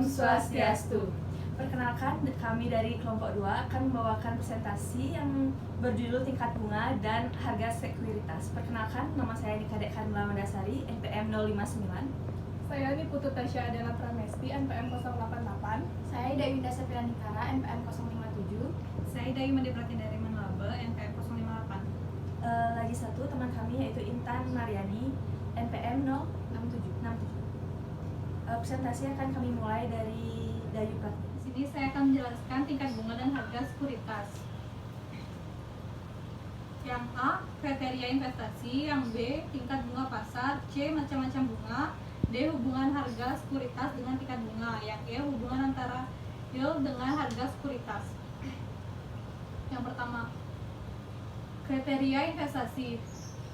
Swastiastu. Perkenalkan, kami dari kelompok 2 akan membawakan presentasi yang berjudul Tingkat Bunga dan Harga Sekuritas. Perkenalkan, nama saya Nikadek Karmela Mandasari, NPM 059. Saya Niputu Tasya Adela Pramesti, NPM 088. Saya Dayunda Sepira Nikara, NPM 057. Saya Dayu Made Pratindari Manlabe, NPM 058. Lagi satu teman kami yaitu Intan Mariani, NPM 067. Presentasi akan kami mulai dari Dayu Pratindari. Di sini saya akan menjelaskan tingkat bunga dan harga sekuritas. Yang A, kriteria investasi. Yang B, tingkat bunga pasar. C, macam-macam bunga. D, hubungan harga sekuritas dengan tingkat bunga. Yang E, hubungan antara yield dengan harga sekuritas. Yang pertama, kriteria investasi.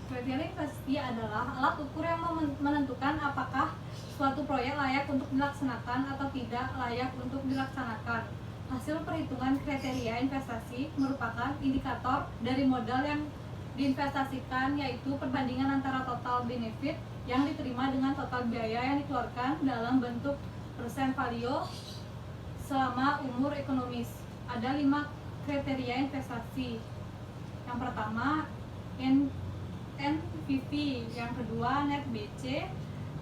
Kriteria investasi adalah alat ukur yang menentukan apakah suatu proyek layak untuk dilaksanakan atau tidak layak untuk dilaksanakan. Hasil perhitungan kriteria investasi merupakan indikator dari modal yang diinvestasikan, yaitu perbandingan antara total benefit yang diterima dengan total biaya yang dikeluarkan dalam bentuk persen value selama umur ekonomis. Ada 5 kriteria investasi. Yang pertama, NPV, yang kedua net BC,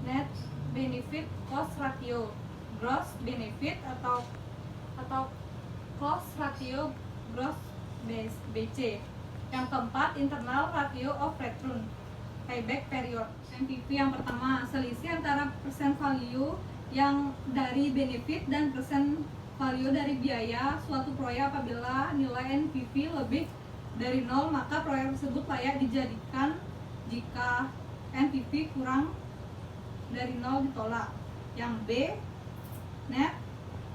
net benefit cost ratio, gross benefit atau cost ratio gross BC. Yang keempat, internal ratio of return, payback period. NPV yang pertama, selisih antara persen value yang dari benefit dan persen value dari biaya suatu proyek. Apabila nilai NPV lebih dari 0, maka proyek tersebut layak dijadikan. Jika NPV kurang dari 0, ditolak. Yang B, net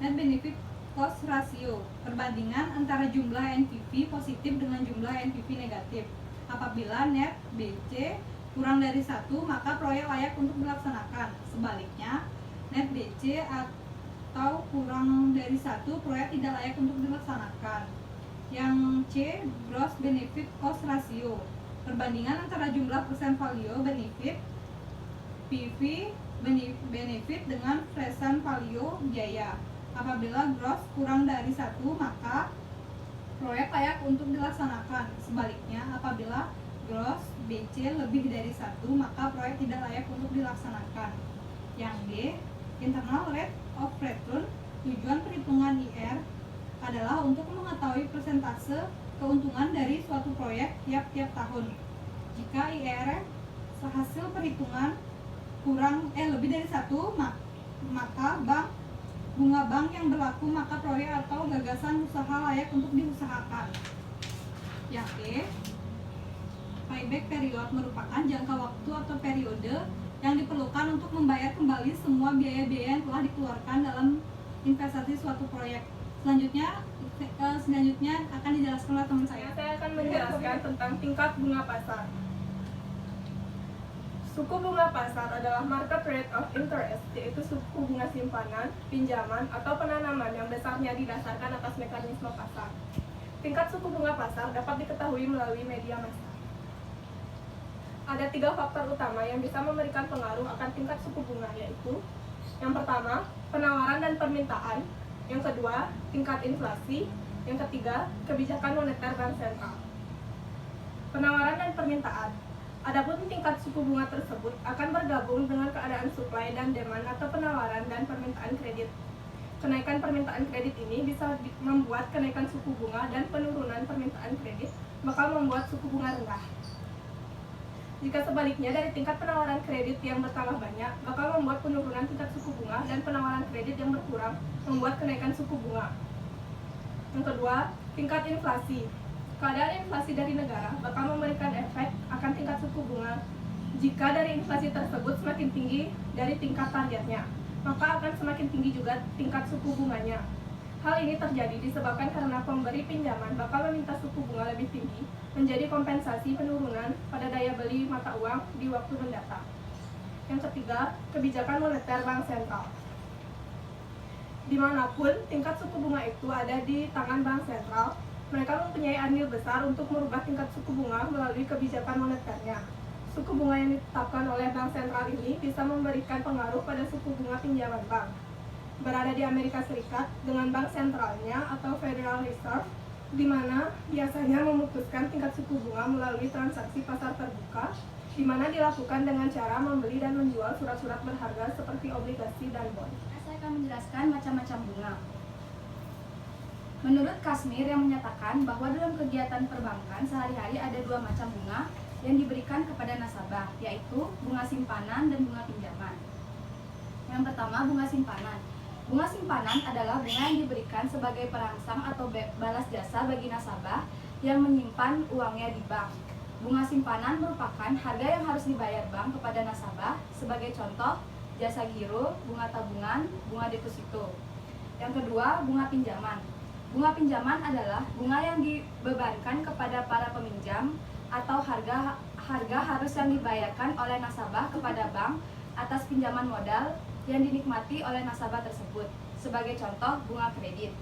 benefit cost ratio, perbandingan antara jumlah NPV positif dengan jumlah NPV negatif. Apabila net BC kurang dari 1, maka proyek layak untuk dilaksanakan. Sebaliknya, net BC atau kurang dari 1, proyek tidak layak untuk dilaksanakan. Yang C, gross benefit cost ratio, perbandingan antara jumlah persen value benefit PV benefit dengan present value biaya. Apabila gross kurang dari 1, maka proyek layak untuk dilaksanakan. Sebaliknya, apabila gross BC lebih dari 1, maka proyek tidak layak untuk dilaksanakan. Yang D, internal rate of return, tujuan perhitungan IR adalah untuk mengetahui persentase keuntungan dari suatu proyek tiap-tiap tahun. Jika IR hasil perhitungan lebih dari 1, maka bunga bank yang berlaku, maka proyek atau gagasan usaha layak untuk diusahakan. Yang E, payback period, merupakan jangka waktu atau periode yang diperlukan untuk membayar kembali semua biaya-biaya yang telah dikeluarkan dalam investasi suatu proyek. Selanjutnya akan dijelaskan oleh teman saya. Saya akan menjelaskan tentang tingkat bunga pasar. Suku bunga pasar adalah market rate of interest, yaitu suku bunga simpanan, pinjaman, atau penanaman yang besarnya didasarkan atas mekanisme pasar. Tingkat suku bunga pasar dapat diketahui melalui media massa. Ada 3 faktor utama yang bisa memberikan pengaruh akan tingkat suku bunga, yaitu yang pertama, penawaran dan permintaan. Yang kedua, tingkat inflasi. Yang ketiga, kebijakan moneter bank sentral. Penawaran dan permintaan. Adapun tingkat suku bunga tersebut akan bergabung dengan keadaan supply dan demand atau penawaran dan permintaan kredit. Kenaikan permintaan kredit ini bisa membuat kenaikan suku bunga, dan penurunan permintaan kredit bakal membuat suku bunga rendah. Jika sebaliknya, dari tingkat penawaran kredit yang bertambah banyak bakal membuat penurunan tingkat suku bunga, dan penawaran kredit yang berkurang membuat kenaikan suku bunga. Yang kedua, tingkat inflasi. Keadaan inflasi dari negara bakal memberikan efek akan tingkat suku bunga. Jika dari inflasi tersebut semakin tinggi dari tingkat targetnya, maka akan semakin tinggi juga tingkat suku bunganya. Hal ini terjadi disebabkan karena pemberi pinjaman bakal meminta suku bunga lebih tinggi menjadi kompensasi penurunan pada daya beli mata uang di waktu mendatang. Yang ketiga, kebijakan moneter bank sentral. Dimanapun tingkat suku bunga itu ada di tangan bank sentral, mereka mempunyai andil besar untuk merubah tingkat suku bunga melalui kebijakan moneternya. Suku bunga yang ditetapkan oleh bank sentral ini bisa memberikan pengaruh pada suku bunga pinjaman bank. berada di Amerika Serikat dengan bank sentralnya atau Federal Reserve, di mana biasanya memutuskan tingkat suku bunga melalui transaksi pasar terbuka, di mana dilakukan dengan cara membeli dan menjual surat-surat berharga seperti obligasi dan bond. Saya akan menjelaskan macam-macam bunga. Menurut Kashmir yang menyatakan bahwa dalam kegiatan perbankan sehari-hari ada dua macam bunga yang diberikan kepada nasabah, yaitu bunga simpanan dan bunga pinjaman. Yang pertama, bunga simpanan. Bunga simpanan adalah bunga yang diberikan sebagai perangsang atau balas jasa bagi nasabah yang menyimpan uangnya di bank. Bunga simpanan merupakan harga yang harus dibayar bank kepada nasabah, sebagai contoh jasa giro, bunga tabungan, bunga deposito. Yang kedua, bunga pinjaman. Bunga pinjaman adalah bunga yang dibebankan kepada para peminjam atau harga harus yang dibayarkan oleh nasabah kepada bank atas pinjaman modal yang dinikmati oleh nasabah tersebut. Sebagai contoh, bunga kredit.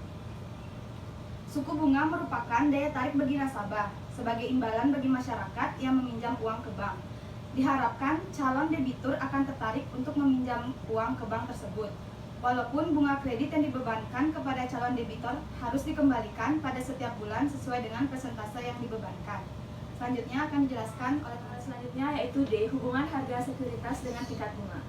Suku bunga merupakan daya tarik bagi nasabah sebagai imbalan bagi masyarakat yang meminjam uang ke bank. Diharapkan calon debitur akan tertarik untuk meminjam uang ke bank tersebut. Walaupun bunga kredit yang dibebankan kepada calon debitur harus dikembalikan pada setiap bulan sesuai dengan persentase yang dibebankan. Selanjutnya akan dijelaskan oleh Selanjutnya yaitu D, hubungan harga sekuritas dengan tingkat bunga.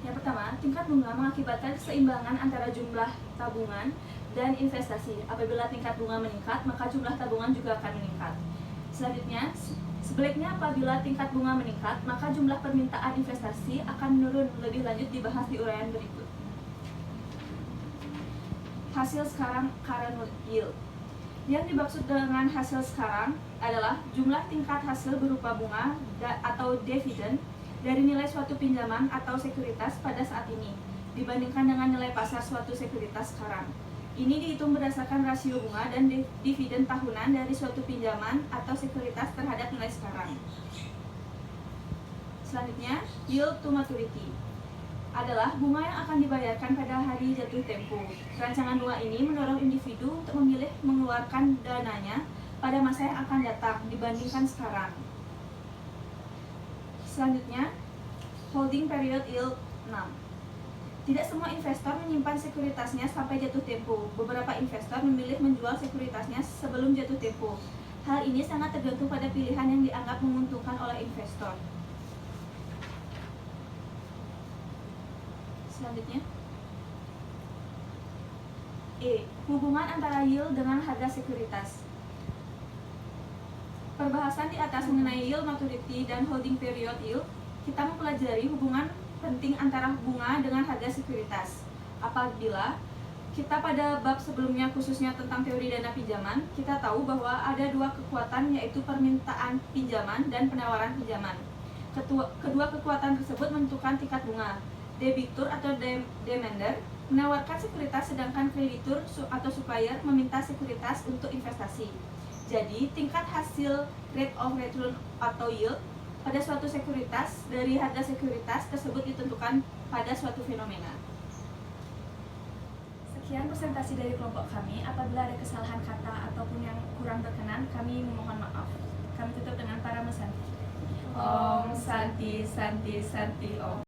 Yang pertama, tingkat bunga mengakibatkan keseimbangan antara jumlah tabungan dan investasi. Apabila tingkat bunga meningkat, maka jumlah tabungan juga akan meningkat. Selanjutnya, sebaliknya apabila tingkat bunga meningkat, maka jumlah permintaan investasi akan menurun. Lebih lanjut dibahas di uraian berikut. Hasil sekarang current yield. Yang dimaksud dengan hasil sekarang adalah jumlah tingkat hasil berupa bunga atau dividen dari nilai suatu pinjaman atau sekuritas pada saat ini dibandingkan dengan nilai pasar suatu sekuritas sekarang. Ini dihitung berdasarkan rasio bunga dan dividen tahunan dari suatu pinjaman atau sekuritas terhadap nilai sekarang. Selanjutnya, yield to maturity adalah bunga yang akan dibayarkan pada hari jatuh tempo. Rancangan bunga ini mendorong individu untuk memilih mengeluarkan dananya pada masa yang akan datang dibandingkan sekarang. Selanjutnya, holding period yield 6. Tidak semua investor menyimpan sekuritasnya sampai jatuh tempo. Beberapa investor memilih menjual sekuritasnya sebelum jatuh tempo. Hal ini sangat tergantung pada pilihan yang dianggap menguntungkan oleh investor. Selanjutnya, E, hubungan antara yield dengan harga sekuritas. Perbahasan di atas mengenai yield maturity dan holding period yield, kita mempelajari hubungan penting antara bunga dengan harga sekuritas. Apabila kita pada bab sebelumnya khususnya tentang teori dana pinjaman, kita tahu bahwa ada dua kekuatan, yaitu permintaan pinjaman dan penawaran pinjaman. Kedua kekuatan tersebut menentukan tingkat bunga. Debitur atau demander menawarkan sekuritas, sedangkan kreditur atau supplier meminta sekuritas untuk investasi. Jadi, tingkat hasil rate of return atau yield pada suatu sekuritas dari harga sekuritas tersebut ditentukan pada suatu fenomena. Sekian presentasi dari kelompok kami. Apabila ada kesalahan kata ataupun yang kurang berkenan, kami memohon maaf. Kami tutup dengan para mesanti. Om Santi Santi Santi Om.